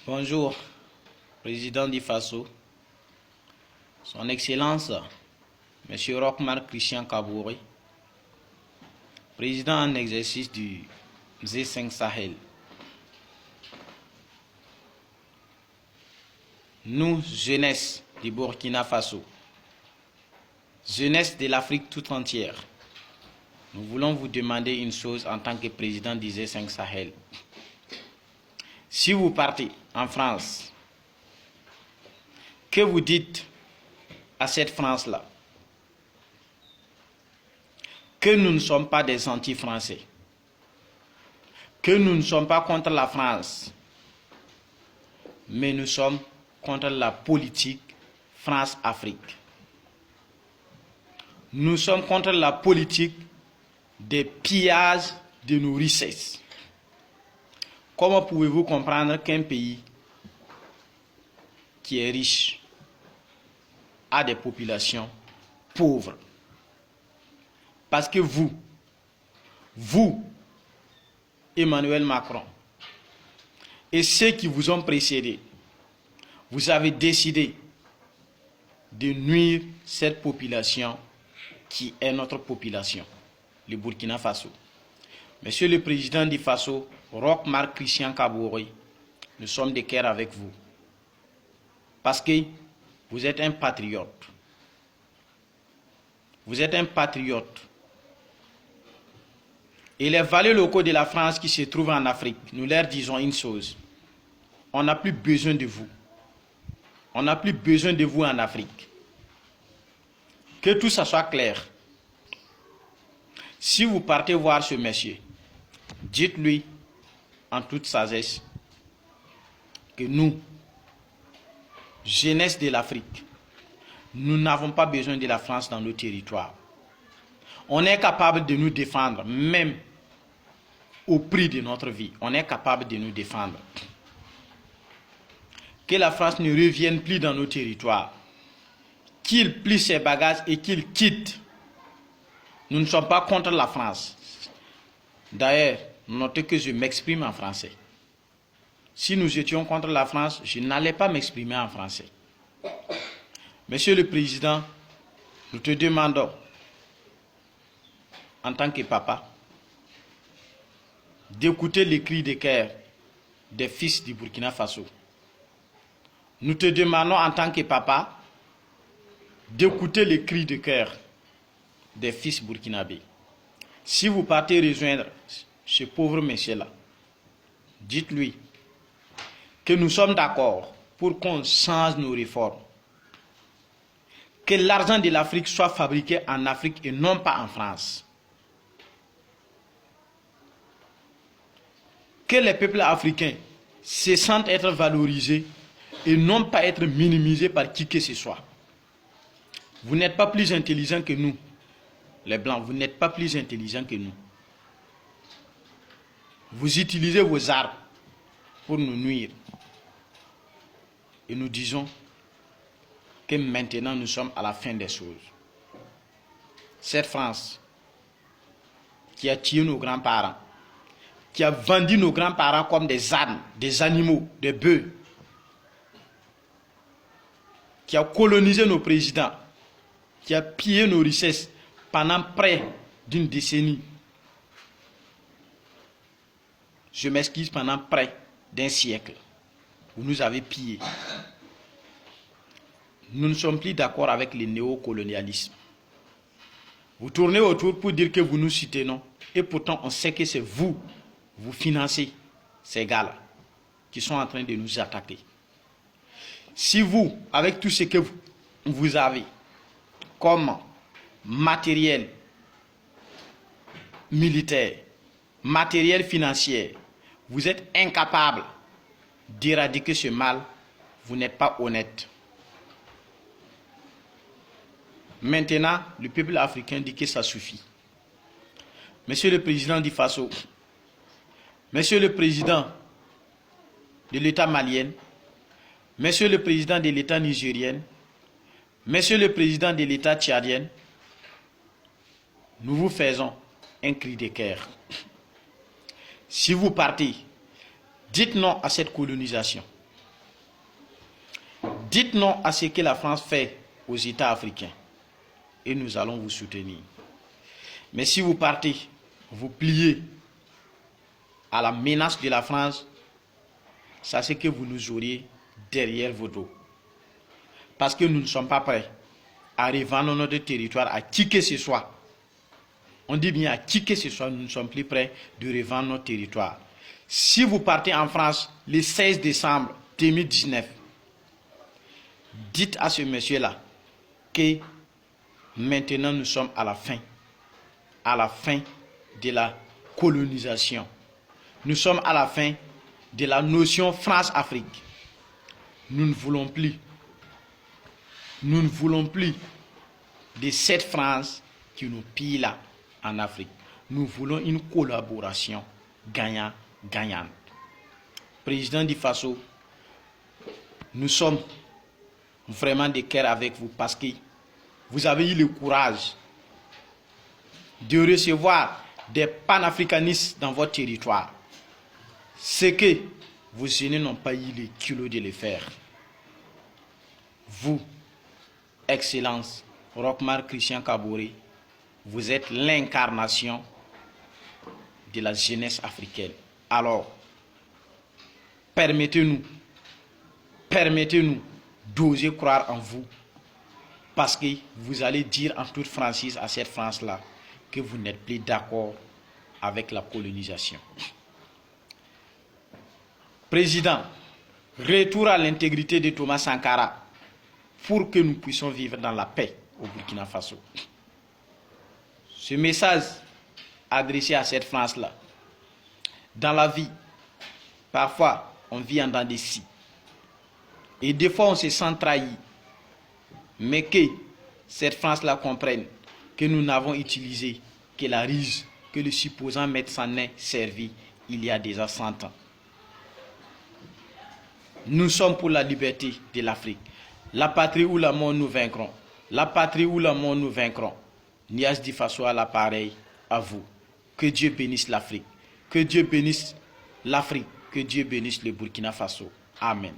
Bonjour, président du FASO, Son Excellence, M. Roch-Marc Christian Kabore, président en exercice du G5 Sahel. Nous, jeunesse du Burkina Faso, jeunesse de l'Afrique tout entière, nous voulons vous demander une chose en tant que président du G5 Sahel. Si vous partez en France, que vous dites à cette France-là que nous ne sommes pas des anti-français, que nous ne sommes pas contre la France, mais nous sommes contre la politique France-Afrique. Nous sommes contre la politique des pillages de nos richesses. Comment pouvez-vous comprendre qu'un pays qui est riche a des populations pauvres? Parce que vous, Emmanuel Macron, et ceux qui vous ont précédé, vous avez décidé de nuire cette population qui est notre population, le Burkina Faso. Monsieur le président du Faso, Roch-Marc Christian Kabore, nous sommes de cœur avec vous. Parce que vous êtes un patriote. Vous êtes un patriote. Et les valets locaux de la France qui se trouvent en Afrique, nous leur disons une chose. On n'a plus besoin de vous. On n'a plus besoin de vous en Afrique. Que tout ça soit clair. Si vous partez voir ce monsieur, dites-lui en toute sagesse que nous, jeunesse de l'Afrique, nous n'avons pas besoin de la France dans nos territoires. On est capable de nous défendre, même au prix de notre vie. On est capable de nous défendre. Que la France ne revienne plus dans nos territoires. Qu'il plie ses bagages et qu'il quitte. Nous ne sommes pas contre la France. D'ailleurs, notez que je m'exprime en français. Si nous étions contre la France, je n'allais pas m'exprimer en français. Monsieur le Président, nous te demandons, en tant que papa, d'écouter les cris de cœur des fils du Burkina Faso. Nous te demandons, en tant que papa, d'écouter les cris de cœur des fils burkinabés. Si vous partez rejoindre ce pauvre monsieur-là, dites-lui que nous sommes d'accord pour qu'on change nos réformes. Que l'argent de l'Afrique soit fabriqué en Afrique et non pas en France. Que les peuples africains se sentent être valorisés et non pas être minimisés par qui que ce soit. Vous n'êtes pas plus intelligents que nous, les Blancs, vous n'êtes pas plus intelligents que nous. Vous utilisez vos armes pour nous nuire. Et nous disons que maintenant nous sommes à la fin des choses. Cette France qui a tué nos grands-parents, qui a vendu nos grands-parents comme des ânes, des animaux, des bœufs, qui a colonisé nos présidents, qui a pillé nos richesses pendant près d'une décennie. Je m'excuse, pendant près d'un siècle. Vous nous avez pillés. Nous ne sommes plus d'accord avec le néocolonialisme. Vous tournez autour pour dire que vous nous soutenez, et pourtant on sait que c'est vous financez ces gars-là qui sont en train de nous attaquer. Si vous, avec tout ce que vous avez comme matériel militaire, matériel financier, vous êtes incapable d'éradiquer ce mal, vous n'êtes pas honnête. Maintenant, le peuple africain dit que ça suffit. Monsieur le président du Faso, monsieur le président de l'État malien, monsieur le président de l'État nigérien, monsieur le président de l'État tchadien, nous vous faisons un cri de cœur. Si vous partez, dites non à cette colonisation. Dites non à ce que la France fait aux États africains et nous allons vous soutenir. Mais si vous partez, vous pliez à la menace de la France, sachez que vous nous auriez derrière vos dos. Parce que nous ne sommes pas prêts à revendre notre territoire à qui que ce soit. On dit bien à qui que ce soit, nous ne sommes plus prêts de revendre notre territoire. Si vous partez en France le 16 décembre 2019, dites à ce monsieur-là que maintenant nous sommes à la fin de la colonisation. Nous sommes à la fin de la notion France-Afrique. Nous ne voulons plus de cette France qui nous pille là en Afrique. Nous voulons une collaboration gagnant-gagnante. Président du Faso, nous sommes vraiment de cœur avec vous parce que vous avez eu le courage de recevoir des panafricanistes dans votre territoire. Ce que vos aînés n'ont pas eu le culot de le faire. Vous, Excellence Roch-Marc Christian Kaboré, vous êtes l'incarnation de la jeunesse africaine. Alors, permettez-nous d'oser croire en vous, parce que vous allez dire en toute franchise à cette France-là que vous n'êtes plus d'accord avec la colonisation. Président, retour à l'intégrité de Thomas Sankara pour que nous puissions vivre dans la paix au Burkina Faso. Ce message adressé à cette France-là. Dans la vie, parfois, on vit en dents de scie. Et des fois, on se sent trahi. Mais que cette France-là comprenne que nous n'avons utilisé que la ruse que le supposant maître s'en est servi il y a déjà 100 ans. Nous sommes pour la liberté de l'Afrique. La patrie ou la mort nous vaincront. La patrie ou la mort nous vaincront. Nias Di Faso à l'appareil, à vous. Que Dieu bénisse l'Afrique. Que Dieu bénisse l'Afrique. Que Dieu bénisse le Burkina Faso. Amen.